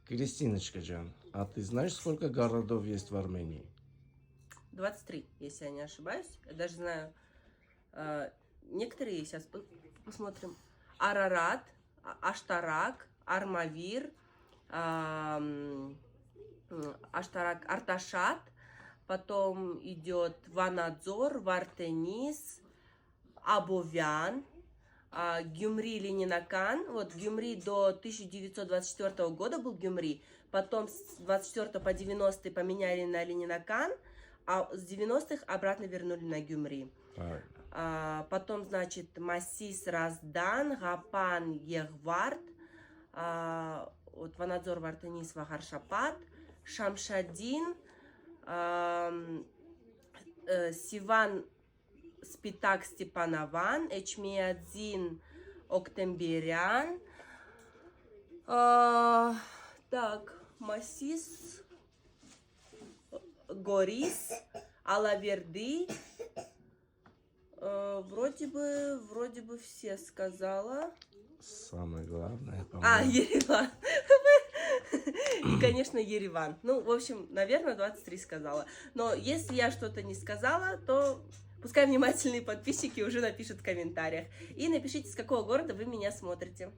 Кристиночка Джан, а ты знаешь, сколько городов есть в Армении? 23, если я не ошибаюсь. Я даже знаю, некоторые сейчас посмотрим. Арарат, Аштарак, Армавир, Аштарак, Арташат. Потом идет Ванадзор, Вартенис, Абовян, Гюмри, Ленинакан. Вот Гюмри до 1924 года был Гюмри. Потом с 24 по 90 поменяли на Ленинакан, а с 90-х обратно вернули на Гюмри. Потом, значит, Масис, Раздан, Гапан, Егвард, вот Ванадзор, Вартенис, Вахаршапат, Шамшадин, Сиван, Спитак, Степанован, Эчмиадзин, Октемберян, так, Масис, Горис, Алаверды. Вроде бы все сказала. Самое главное, по-моему. Ереван. И, конечно, Ереван. Ну, в общем, наверное, 23 сказала. Но если я что-то не сказала, то пускай внимательные подписчики уже напишут в комментариях. И напишите, с какого города вы меня смотрите.